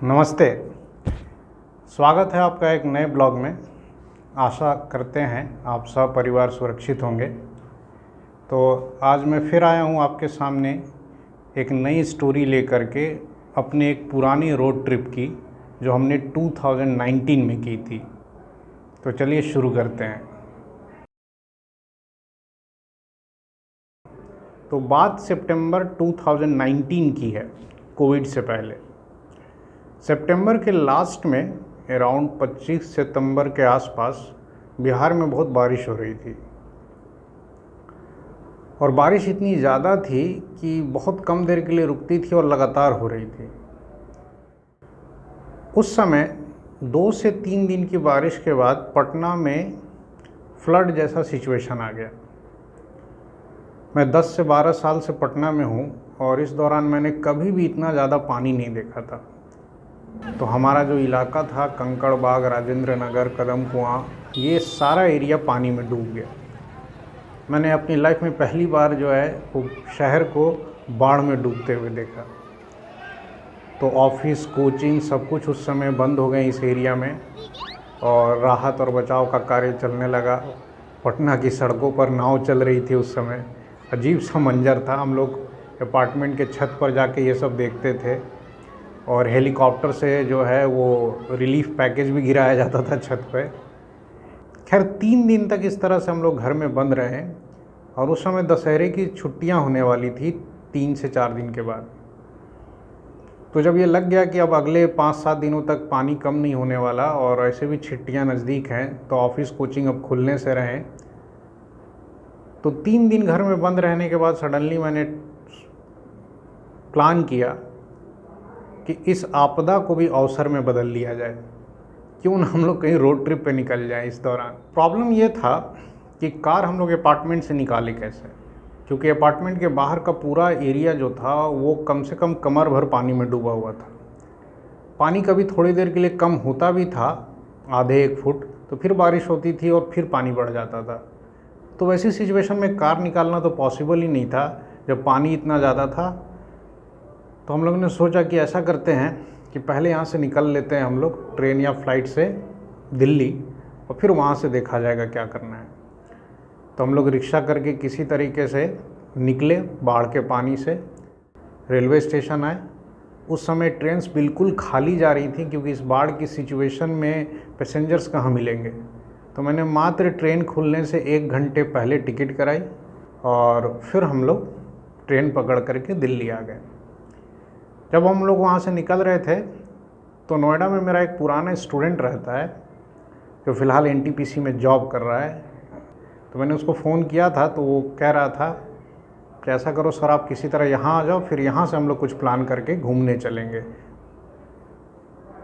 नमस्ते। स्वागत है आपका एक नए ब्लॉग में। आशा करते हैं आप सब परिवार सुरक्षित होंगे। तो आज मैं फिर आया हूँ आपके सामने एक नई स्टोरी लेकर के, अपने एक पुरानी रोड ट्रिप की जो हमने 2019 में की थी। तो चलिए शुरू करते हैं। तो बात सितंबर 2019 की है, कोविड से पहले। सितंबर के लास्ट में अराउंड 25 सितंबर के आसपास बिहार में बहुत बारिश हो रही थी, और बारिश इतनी ज़्यादा थी कि बहुत कम देर के लिए रुकती थी और लगातार हो रही थी। उस समय 2 से 3 दिन की बारिश के बाद पटना में फ्लड जैसा सिचुएशन आ गया। मैं 10 से 12 साल से पटना में हूँ और इस दौरान मैंने कभी भी इतना ज़्यादा पानी नहीं देखा था। तो हमारा जो इलाका था, कंकड़ बाग, राजेंद्र नगर, कदम कुआं, ये सारा एरिया पानी में डूब गया। मैंने अपनी लाइफ में पहली बार जो है वो शहर को बाढ़ में डूबते हुए देखा। तो ऑफिस, कोचिंग सब कुछ उस समय बंद हो गए इस एरिया में, और राहत और बचाव का कार्य चलने लगा। पटना की सड़कों पर नाव चल रही थी उस समय। अजीब सा मंजर था। हम लोग अपार्टमेंट के छत पर जाके ये सब देखते थे, और हेलीकॉप्टर से जो है वो रिलीफ पैकेज भी गिराया जाता था छत पे। खैर 3 दिन तक इस तरह से हम लोग घर में बंद रहे, और उस समय दशहरे की छुट्टियां होने वाली थी 3 से 4 दिन के बाद। तो जब ये लग गया कि अब अगले 5-7 दिनों तक पानी कम नहीं होने वाला, और ऐसे भी छुट्टियां नज़दीक हैं, तो ऑफिस, कोचिंग अब खुलने से रहें, तो 3 दिन घर में बंद रहने के बाद सडनली मैंने प्लान किया कि इस आपदा को भी अवसर में बदल लिया जाए। क्यों ना हम लोग कहीं रोड ट्रिप पे निकल जाएं इस दौरान। प्रॉब्लम ये था कि कार हम लोग अपार्टमेंट से निकाले कैसे, क्योंकि अपार्टमेंट के बाहर का पूरा एरिया जो था वो कम से कम कमर भर पानी में डूबा हुआ था। पानी कभी थोड़ी देर के लिए कम होता भी था, आधे 1 फुट, तो फिर बारिश होती थी और फिर पानी बढ़ जाता था। तो वैसी सिचुएशन में कार निकालना तो पॉसिबल ही नहीं था जब पानी इतना ज़्यादा था। तो हम लोगों ने सोचा कि ऐसा करते हैं कि पहले यहाँ से निकल लेते हैं हम लोग ट्रेन या फ्लाइट से दिल्ली, और फिर वहाँ से देखा जाएगा क्या करना है। तो हम लोग रिक्शा करके किसी तरीके से निकले बाढ़ के पानी से, रेलवे स्टेशन आए। उस समय ट्रेन्स बिल्कुल खाली जा रही थी, क्योंकि इस बाढ़ की सिचुएशन में पैसेंजर्स कहाँ मिलेंगे। तो मैंने मात्र ट्रेन खुलने से 1 घंटे पहले टिकट कराई, और फिर हम लोग ट्रेन पकड़ करके दिल्ली आ गए। जब हम लोग वहाँ से निकल रहे थे, तो नोएडा में मेरा एक पुराना स्टूडेंट रहता है जो फ़िलहाल एनटीपीसी में जॉब कर रहा है। तो मैंने उसको फ़ोन किया था, तो वो कह रहा था कि ऐसा करो सर, आप किसी तरह यहाँ आ जाओ, फिर यहाँ से हम लोग कुछ प्लान करके घूमने चलेंगे।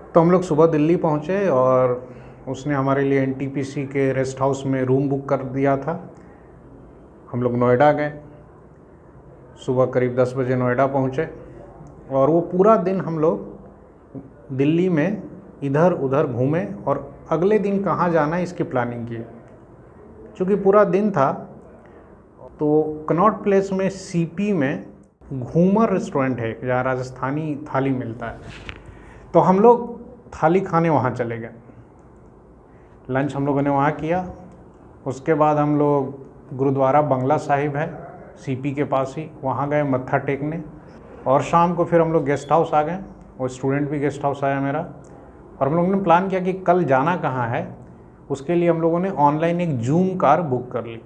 तो हम लोग सुबह दिल्ली पहुँचे, और उसने हमारे लिए एनटीपीसी के रेस्ट हाउस में रूम बुक कर दिया था। हम लोग नोएडा गए, सुबह करीब 10 बजे नोएडा पहुँचे, और वो पूरा दिन हम लोग दिल्ली में इधर उधर घूमे, और अगले दिन कहाँ जाना है इसकी प्लानिंग की। चूँकि पूरा दिन था, तो कनॉट प्लेस में सीपी में घूमर रेस्टोरेंट है जहाँ राजस्थानी थाली मिलता है। तो हम लोग थाली खाने वहाँ चले गए। लंच हम लोगों ने वहाँ किया। उसके बाद हम लोग गुरुद्वारा बंगला साहिब है सीपी के पास ही, वहाँ गए मत्था टेकने, और शाम को फिर हम लोग गेस्ट हाउस आ गए। वो स्टूडेंट भी गेस्ट हाउस आया मेरा, और हम लोगों ने प्लान किया कि कल जाना कहाँ है। उसके लिए हम लोगों ने ऑनलाइन एक जूम कार बुक कर ली।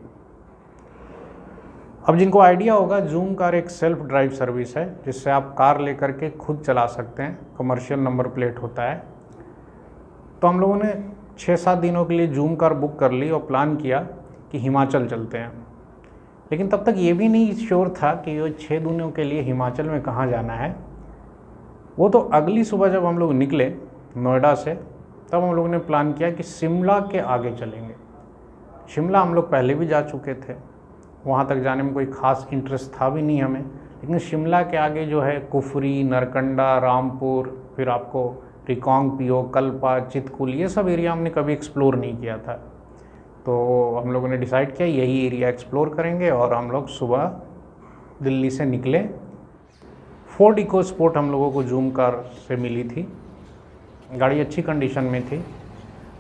अब जिनको आइडिया होगा, जूम कार एक सेल्फ ड्राइव सर्विस है जिससे आप कार लेकर के खुद चला सकते हैं। कमर्शियल नंबर प्लेट होता है। तो हम लोगों ने 6-7 दिनों के लिए जूम कार बुक कर ली, और प्लान किया कि हिमाचल चलते हैं। लेकिन तब तक ये भी नहीं श्योर था कि ये 6 दिनों के लिए हिमाचल में कहाँ जाना है। वो तो अगली सुबह जब हम लोग निकले नोएडा से, तब हम लोगों ने प्लान किया कि शिमला के आगे चलेंगे। शिमला हम लोग पहले भी जा चुके थे, वहाँ तक जाने में कोई ख़ास इंटरेस्ट था भी नहीं हमें। लेकिन शिमला के आगे जो है कुफरी, नरकंडा, रामपुर, फिर आपको रिकांगपिओ, कल्पा, चितकुल, ये सब एरिया हमने कभी एक्सप्लोर नहीं किया था। तो हम लोगों ने डिसाइड किया यही एरिया एक्सप्लोर करेंगे, और हम लोग सुबह दिल्ली से निकले। फोर्ड इको स्पोर्ट हम लोगों को जूम कार से मिली थी, गाड़ी अच्छी कंडीशन में थी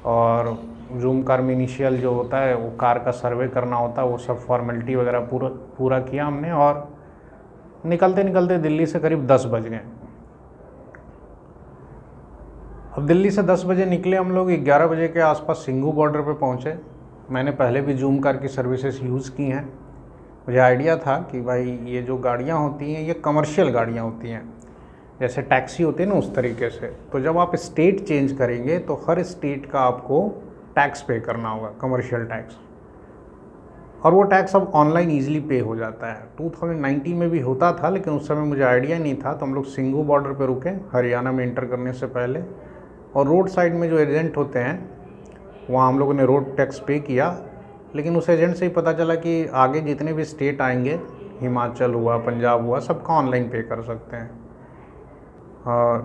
और जूम कार में इनिशियल जो होता है वो कार का सर्वे करना होता है, वो सब फॉर्मेलिटी वगैरह पूरा किया हमने और निकलते निकलते दिल्ली से करीब 10 बज गए। अब दिल्ली से 10 बजे निकले हम लोग, 11 बजे के आसपास सिंघू बॉर्डर पे पहुँचे। मैंने पहले भी जूम कार की सर्विसेज यूज़ की हैं, मुझे आइडिया था कि भाई ये जो गाड़ियाँ होती हैं ये कमर्शियल गाड़ियाँ होती हैं, जैसे टैक्सी होती है ना उस तरीके से। तो जब आप स्टेट चेंज करेंगे तो हर स्टेट का आपको टैक्स पे करना होगा, कमर्शियल टैक्स, और वो टैक्स अब ऑनलाइन ईजिली पे हो जाता है। 2019 में भी होता था लेकिन उस समय मुझे आइडिया नहीं था, तो हम लोग सिंघू बॉर्डर पे रुके हरियाणा में इंटर करने से पहले, और रोड साइड में जो एजेंट होते हैं वहाँ हम लोगों ने रोड टैक्स पे किया। लेकिन उस एजेंट से ही पता चला कि आगे जितने भी स्टेट आएंगे, हिमाचल हुआ, पंजाब हुआ, सबका ऑनलाइन पे कर सकते हैं।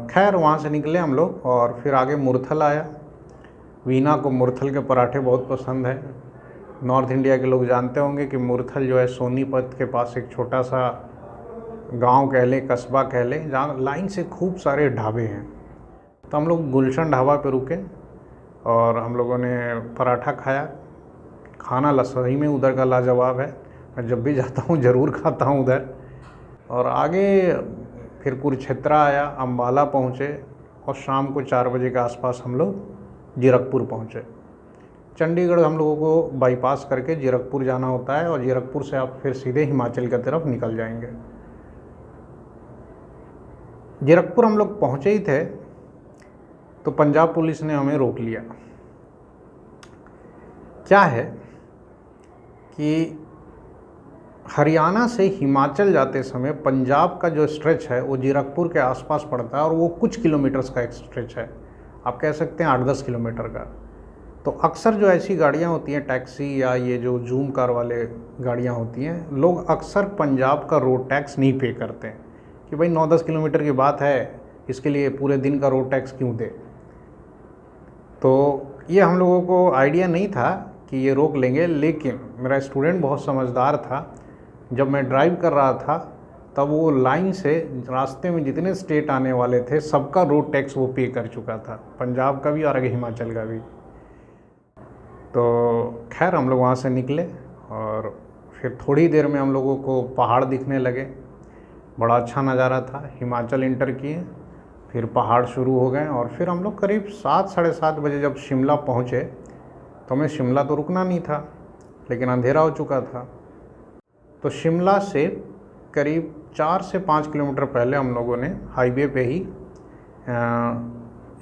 खैर वहाँ से निकले हम लोग और फिर आगे मुरथल आया। वीना को मुरथल के पराठे बहुत पसंद है। नॉर्थ इंडिया के लोग जानते होंगे कि मुरथल जो है सोनीपत के पास एक छोटा सा गांव कह लें, कस्बा कह लें, जहाँ लाइन से खूब सारे ढाबे हैं। तो हम लोग गुलशन ढाबा पे रुके और हम लोगों ने पराठा खाया। खाना सही में उधर का लाजवाब है, मैं जब भी जाता हूँ ज़रूर खाता हूँ उधर। और आगे फिर कुरुक्षेत्रा आया, अम्बाला पहुँचे और शाम को 4 बजे के आसपास हम लोग जीरकपुर पहुँचे। चंडीगढ़ हम लोगों को बाईपास करके जीरकपुर जाना होता है और जीरकपुर से आप फिर सीधे हिमाचल की तरफ निकल जाएंगे। जीरकपुर हम लोग पहुँचे ही थे तो पंजाब पुलिस ने हमें रोक लिया। क्या है कि हरियाणा से हिमाचल जाते समय पंजाब का जो स्ट्रेच है वो जीरकपुर के आसपास पड़ता है और वो कुछ किलोमीटर्स का एक स्ट्रेच है, आप कह सकते हैं 8-10 किलोमीटर का। तो अक्सर जो ऐसी गाड़ियाँ होती हैं, टैक्सी या ये जो जूम कार वाले गाड़ियाँ होती हैं, लोग अक्सर पंजाब का रोड टैक्स नहीं पे करते हैं कि भाई 9-10 किलोमीटर की बात है, इसके लिए पूरे दिन का रोड टैक्स क्यों दे। तो ये हम लोगों को आइडिया नहीं था कि ये रोक लेंगे, लेकिन मेरा स्टूडेंट बहुत समझदार था। जब मैं ड्राइव कर रहा था तब वो लाइन से रास्ते में जितने स्टेट आने वाले थे सबका रोड टैक्स वो पे कर चुका था, पंजाब का भी और आगे हिमाचल का भी। तो खैर हम लोग वहाँ से निकले और फिर थोड़ी देर में हम लोगों को पहाड़ दिखने लगे, बड़ा अच्छा नज़ारा था। हिमाचल इंटर किए, फिर पहाड़ शुरू हो गए और फिर हम लोग करीब 7-7:30 बजे जब शिमला पहुँचे तो हमें शिमला तो रुकना नहीं था, लेकिन अंधेरा हो चुका था। तो शिमला से करीब 4 से 5 किलोमीटर पहले हम लोगों ने हाईवे पे ही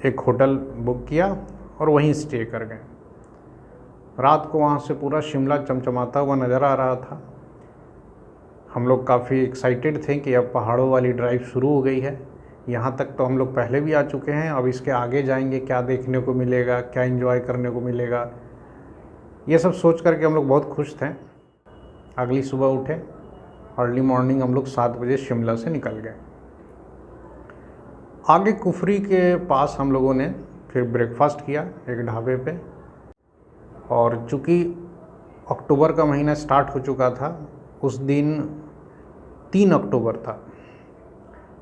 एक होटल बुक किया और वहीं स्टे कर गए। रात को वहाँ से पूरा शिमला चमचमाता हुआ नज़र आ रहा था। हम लोग काफ़ी एक्साइटेड थे कि अब पहाड़ों वाली ड्राइव शुरू हो गई है। यहाँ तक तो हम लोग पहले भी आ चुके हैं, अब इसके आगे जाएंगे, क्या देखने को मिलेगा, क्या एंजॉय करने को मिलेगा, ये सब सोच करके हम लोग बहुत खुश थे। अगली सुबह उठे, अर्ली मॉर्निंग हम लोग 7 बजे शिमला से निकल गए। आगे कुफरी के पास हम लोगों ने फिर ब्रेकफास्ट किया एक ढाबे पे, और चूँकि अक्टूबर का महीना स्टार्ट हो चुका था, उस दिन 3 अक्टूबर था,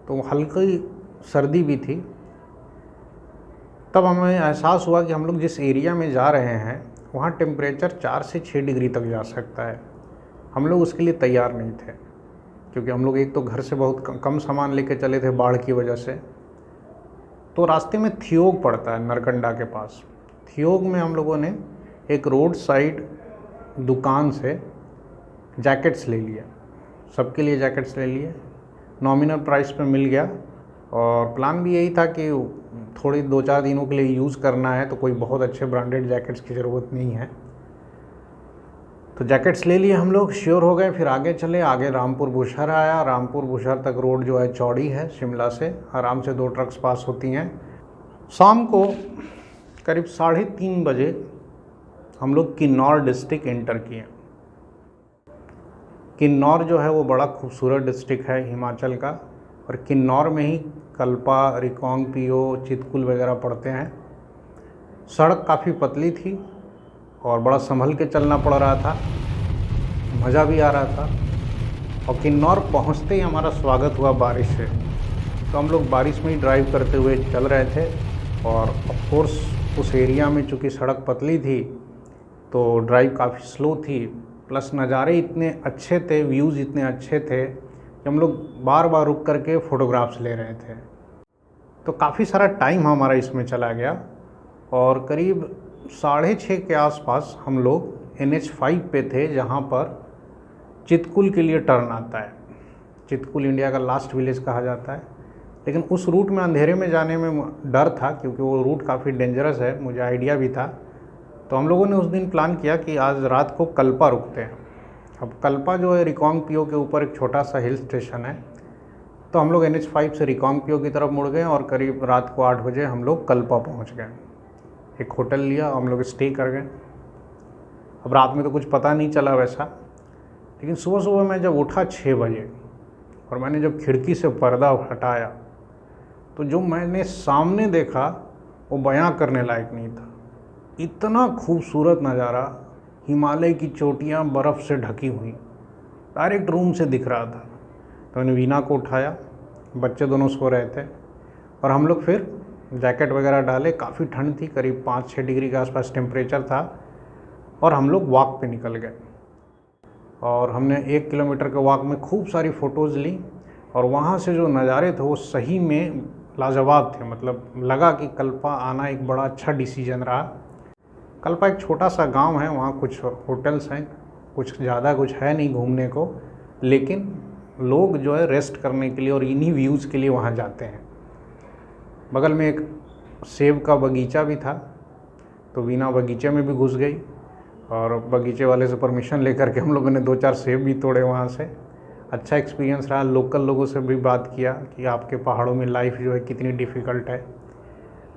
तो हल्की सर्दी भी थी। तब हमें एहसास हुआ कि हम लोग जिस एरिया में जा रहे हैं वहाँ टेम्परेचर 4 से 6 डिग्री तक जा सकता है। हम लोग उसके लिए तैयार नहीं थे, क्योंकि हम लोग एक तो घर से बहुत कम सामान लेके चले थे बाढ़ की वजह से। तो रास्ते में थियोग पड़ता है नरकंडा के पास, थियोग में हम लोगों ने एक रोड साइड दुकान से जैकेट्स ले लिया, सबके लिए जैकेट्स ले लिए, नॉमिनल प्राइस पे मिल गया। और प्लान भी यही था कि थोड़ी 2-4 दिनों के लिए यूज़ करना है, तो कोई बहुत अच्छे ब्रांडेड जैकेट्स की ज़रूरत नहीं है। तो जैकेट्स ले लिए हम लोग, श्योर हो गए, फिर आगे चले। आगे रामपुर बुशहर आया, रामपुर बुशहर तक रोड जो है चौड़ी है, शिमला से आराम से 2 ट्रक्स पास होती हैं। शाम को करीब 3:30 बजे हम लोग किन्नौर डिस्ट्रिक्ट एंटर किए। किन्नौर जो है वो बड़ा खूबसूरत डिस्ट्रिक्ट है हिमाचल का, और किन्नौर में ही कल्पा, रिकांग पिओ, चितकुल वगैरह पड़ते हैं। सड़क काफ़ी पतली थी और बड़ा संभल के चलना पड़ रहा था, मज़ा भी आ रहा था। और किन्नौर पहुंचते ही हमारा स्वागत हुआ बारिश से, तो हम लोग बारिश में ही ड्राइव करते हुए चल रहे थे। और ऑफ कोर्स उस एरिया में चूँकि सड़क पतली थी तो ड्राइव काफ़ी स्लो थी, प्लस नज़ारे इतने अच्छे थे, व्यूज़ इतने अच्छे थे कि हम लोग बार बार रुक करके फ़ोटोग्राफ्स ले रहे थे। तो काफ़ी सारा टाइम हमारा इसमें चला गया और करीब 6:30 के आसपास हम लोग NH5 पे थे, जहाँ पर चितकुल के लिए टर्न आता है। चितकुल इंडिया का लास्ट विलेज कहा जाता है, लेकिन उस रूट में अंधेरे में जाने में डर था क्योंकि वो रूट काफ़ी डेंजरस है, मुझे आइडिया भी था। तो हम लोगों ने उस दिन प्लान किया कि आज रात को कल्पा रुकते हैं। अब कल्पा जो है रिकांगपिओ के ऊपर एक छोटा सा हिल स्टेशन है, तो हम लोग NH5 से रिकांगपिओ की तरफ मुड़ गए और करीब रात को 8 बजे हम लोग कल्पा पहुंच गए। एक होटल लिया, हम लोग स्टे कर गए। अब रात में तो कुछ पता नहीं चला वैसा, लेकिन सुबह सुबह मैं जब उठा 6 बजे और मैंने जब खिड़की से पर्दा हटाया तो जो मैंने सामने देखा वो बयां करने लायक नहीं था। इतना खूबसूरत नज़ारा, हिमालय की चोटियाँ बर्फ़ से ढकी हुई, डायरेक्ट रूम से दिख रहा था। तो मैंने वीना को उठाया, बच्चे दोनों सो रहे थे और हम लोग फिर जैकेट वगैरह डाले। काफ़ी ठंड थी, करीब 5-6 डिग्री के आसपास टेम्परेचर था और हम लोग वॉक पे निकल गए। और हमने 1 किलोमीटर के वॉक में खूब सारी फ़ोटोज़ ली और वहाँ से जो नज़ारे थे वो सही में लाजवाब थे। मतलब लगा कि कल्पा आना एक बड़ा अच्छा डिसीजन रहा। कल्पा एक छोटा सा गांव है, वहाँ कुछ होटल्स हैं, कुछ ज़्यादा कुछ है नहीं घूमने को, लेकिन लोग जो है रेस्ट करने के लिए और इन्हीं व्यूज़ के लिए वहाँ जाते हैं। बगल में एक सेब का बगीचा भी था, तो वीना बगीचे में भी घुस गई और बगीचे वाले से परमिशन लेकर के हम लोगों ने 2-4 सेब भी तोड़े वहाँ से। अच्छा एक्सपीरियंस रहा। लोकल लोगों से भी बात किया कि आपके पहाड़ों में लाइफ जो है कितनी डिफ़िकल्ट है,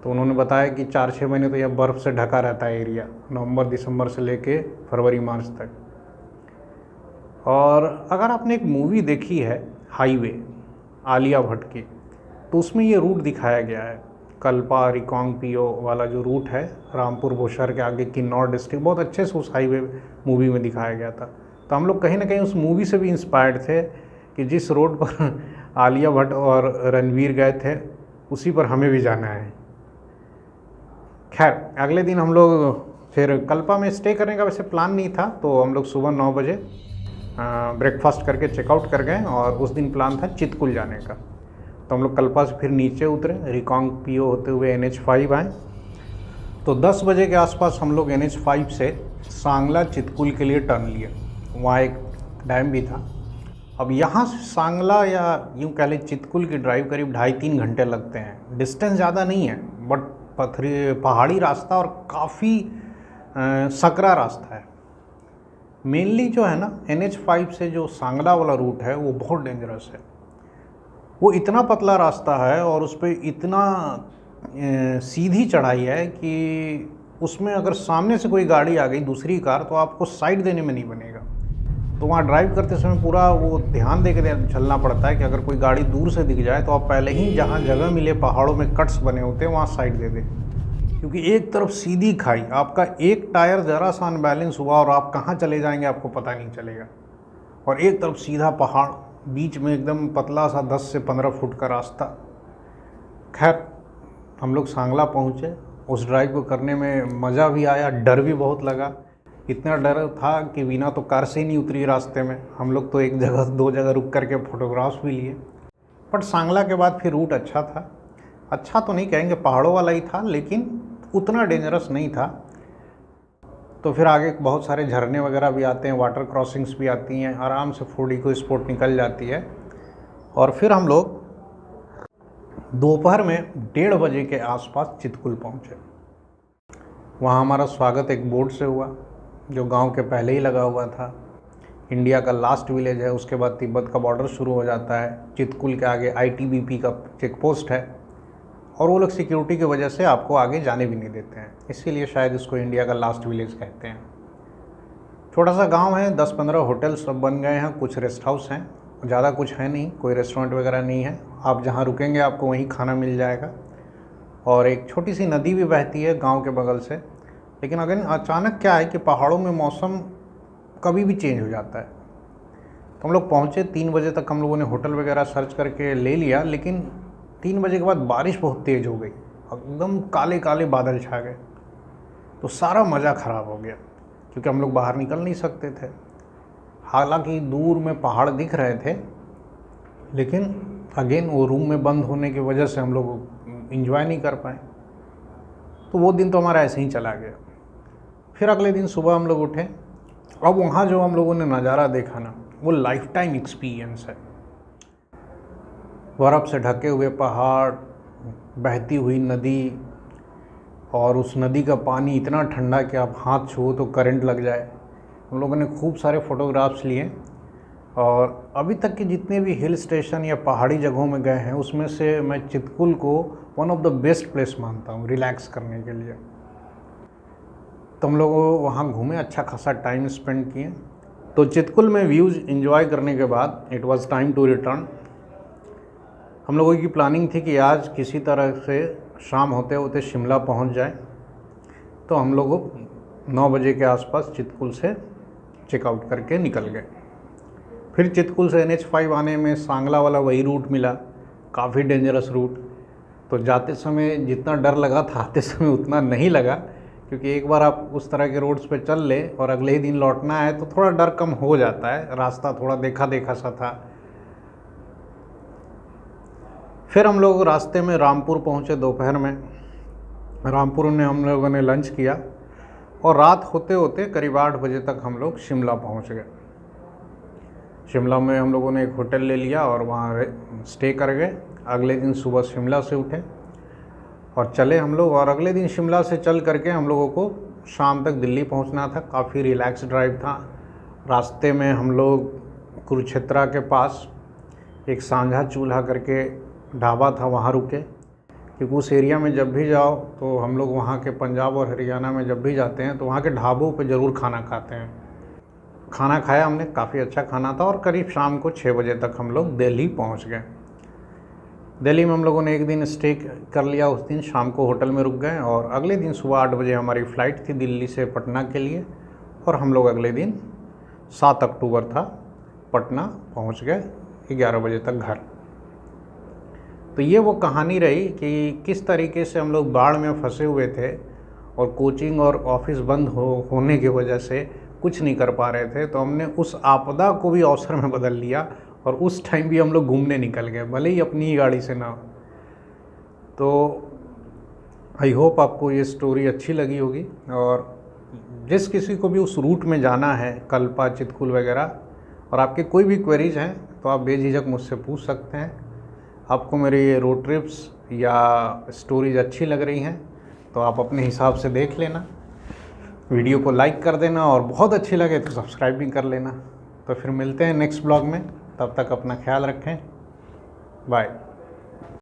तो उन्होंने बताया कि 4-6 महीने तो यह बर्फ़ से ढका रहता है एरिया, नवंबर-दिसंबर से लेके फरवरी-मार्च तक। और अगर आपने एक मूवी देखी है हाईवे, आलिया भट्ट की, तो उसमें ये रूट दिखाया गया है। कल्पा रिकांगपिओ वाला जो रूट है, रामपुर बोशहर के आगे किन्नौर डिस्ट्रिक्ट, बहुत अच्छे से उस हाईवे मूवी में दिखाया गया था। तो हम लोग कहीं ना कहीं उस मूवी से भी इंस्पायर्ड थे कि जिस रोड पर आलिया भट्ट और रणवीर गए थे उसी पर हमें भी जाना है। खैर, अगले दिन हम लोग फिर कल्पा में स्टे करने का वैसे प्लान नहीं था, तो हम लोग सुबह 9 बजे ब्रेकफास्ट करके चेकआउट कर गए और उस दिन प्लान था चितकुल जाने का। तो हम लोग कल्पा से फिर नीचे उतरे, रिकांगपिओ होते हुए NH5 आए। तो 10 बजे के आसपास हम लोग NH5 से सांगला चितकुल के लिए टर्न लिए। वहाँ एक डैम भी था। अब यहाँ से सांगला या यूँ कह लें चितकुल की ड्राइव करीब 2.5-3 घंटे लगते हैं। डिस्टेंस ज़्यादा नहीं है, बट पहाड़ी रास्ता और काफ़ी सकरा रास्ता है। मेनली जो है ना NH5 से जो सांगला वाला रूट है वो बहुत डेंजरस है। वो इतना पतला रास्ता है और उस पर इतना सीधी चढ़ाई है कि उसमें अगर सामने से कोई गाड़ी आ गई, दूसरी कार, तो आपको साइड देने में नहीं बनेगा। तो वहाँ ड्राइव करते समय पूरा वो ध्यान दे के चलना पड़ता है कि अगर कोई गाड़ी दूर से दिख जाए तो आप पहले ही जहाँ जगह मिले, पहाड़ों में कट्स बने होते हैं, वहाँ साइड दे दें। क्योंकि एक तरफ सीधी खाई, आपका एक टायर ज़रा सा अनबैलेंस हुआ और आप कहाँ चले जाएंगे आपको पता नहीं चलेगा। और एक तरफ सीधा पहाड़, बीच में एकदम पतला सा 10 से 15 फुट का रास्ता। खैर, हम लोग सांगला पहुँचे। उस ड्राइव को करने में मज़ा भी आया, डर भी बहुत लगा। इतना डर था कि वीना तो कार से ही नहीं उतरी रास्ते में। हम लोग तो एक जगह 2 जगह रुक करके फ़ोटोग्राफ्स भी लिए। बट सांगला के बाद फिर रूट अच्छा था। अच्छा तो नहीं कहेंगे, पहाड़ों वाला ही था, लेकिन उतना डेंजरस नहीं था। तो फिर आगे बहुत सारे झरने वगैरह भी आते हैं, वाटर क्रॉसिंग्स भी आती हैं, आराम से 4 इको स्पोर्ट निकल जाती है। और फिर हम लोग दोपहर में 1:30 बजे के आसपास चितकुल पहुँचे। वहाँ हमारा स्वागत एक बोर्ड से हुआ जो गांव के पहले ही लगा हुआ था। इंडिया का लास्ट विलेज है, उसके बाद तिब्बत का बॉर्डर शुरू हो जाता है। चितकुल के आगे ITBP का चेक पोस्ट है और वो लोग सिक्योरिटी की वजह से आपको आगे जाने भी नहीं देते हैं, इसीलिए शायद इसको इंडिया का लास्ट विलेज कहते हैं। छोटा सा गांव है, 10-15 होटल सब बन गए हैं, कुछ रेस्ट हाउस हैं, ज़्यादा कुछ है नहीं, कोई रेस्टोरेंट वगैरह नहीं है। आप जहाँ रुकेंगे आपको वहीं खाना मिल जाएगा। और एक छोटी सी नदी भी बहती है गाँव के बगल से। लेकिन अगर अचानक क्या है कि पहाड़ों में मौसम कभी भी चेंज हो जाता है। तो हम लोग पहुँचे, 3 बजे तक हम लोगों ने होटल वगैरह सर्च करके ले लिया, लेकिन 3 बजे के बाद बारिश बहुत तेज़ हो गई एकदम काले काले बादल छा गए, तो सारा मज़ा ख़राब हो गया क्योंकि हम लोग बाहर निकल नहीं सकते थे। हालांकि दूर में पहाड़ दिख रहे थे, लेकिन अगेन वो रूम में बंद होने की वजह से हम लोग इंजॉय नहीं कर पाए। तो वो दिन तो हमारा ऐसे ही चला गया। फिर अगले दिन सुबह हम लोग उठे। अब वहाँ जो हम लोगों ने नज़ारा देखा ना, वो लाइफ टाइम एक्सपीरियंस है। बर्फ़ से ढके हुए पहाड़, बहती हुई नदी, और उस नदी का पानी इतना ठंडा कि आप हाथ छुओ तो करंट लग जाए। हम लोगों ने खूब सारे फ़ोटोग्राफ्स लिए, और अभी तक के जितने भी हिल स्टेशन या पहाड़ी जगहों में गए हैं उसमें से मैं चितकुल को one of the best place मानता हूँ रिलैक्स करने के लिए। तो हम लोग वहाँ घूमे, अच्छा खासा टाइम स्पेंड किए। तो चितकुल में व्यूज़ एंजॉय करने के बाद it was time to return. हम लोगों की प्लानिंग थी कि आज किसी तरह से शाम होते होते शिमला पहुँच जाए। तो हम लोग 9 बजे के आसपास चितकुल से चेकआउट करके निकल गए। फिर चितकुल से NH5 आने में सांगला वाला वही रूट मिला, काफ़ी डेंजरस रूट। तो जाते समय जितना डर लगा था आते समय उतना नहीं लगा, क्योंकि एक बार आप उस तरह के रोड्स पे चल ले और अगले ही दिन लौटना है तो थोड़ा डर कम हो जाता है। रास्ता थोड़ा देखा देखा सा था। फिर हम लोग रास्ते में रामपुर पहुँचे दोपहर में। रामपुर में हम लोगों ने लंच किया, और रात होते होते करीब 8 बजे तक हम लोग शिमला पहुँच गए। शिमला में हम लोगों ने एक होटल ले लिया और वहाँ स्टे कर गए। अगले दिन सुबह शिमला से उठे और चले हम लोग, और अगले दिन शिमला से चल करके हम लोगों को शाम तक दिल्ली पहुँचना था। काफ़ी रिलैक्स ड्राइव था। रास्ते में हम लोग कुरुक्षेत्रा के पास एक सांझा चूल्हा करके ढाबा था, वहाँ रुके, क्योंकि उस एरिया में जब भी जाओ तो हम लोग वहाँ के पंजाब और हरियाणा में जब भी जाते हैं तो वहाँ के ढाबों पे ज़रूर खाना खाते हैं। खाना खाया हमने, काफ़ी अच्छा खाना था, और करीब शाम को 6 बजे तक हम लोग दिल्ली पहुँच गए। दिल्ली में हम लोगों ने एक दिन स्टे कर लिया। उस दिन शाम को होटल में रुक गए, और अगले दिन सुबह 8 बजे हमारी फ़्लाइट थी दिल्ली से पटना के लिए, और हम लोग अगले दिन 7 अक्टूबर था, पटना पहुँच गए 11 बजे तक घर। तो ये वो कहानी रही कि किस तरीके से हम लोग बाढ़ में फंसे हुए थे, और कोचिंग और ऑफिस बंद होने की वजह से कुछ नहीं कर पा रहे थे। तो हमने उस आपदा को भी अवसर में बदल लिया, और उस टाइम भी हम लोग घूमने निकल गए, भले ही अपनी ही गाड़ी से ना। तो आई होप आपको ये स्टोरी अच्छी लगी होगी, और जिस किसी को भी उस रूट में जाना है, कल्पा, चितकुल वगैरह, और आपके कोई भी क्वेरीज हैं तो आप बेझिझक मुझसे पूछ सकते हैं। आपको मेरे ये रोड ट्रिप्स या स्टोरीज अच्छी लग रही हैं तो आप अपने हिसाब से देख लेना, वीडियो को लाइक कर देना, और बहुत अच्छी लगे तो सब्सक्राइब भी कर लेना। तो फिर मिलते हैं नेक्स्ट ब्लॉग में, तब तक अपना ख्याल रखें। बाय।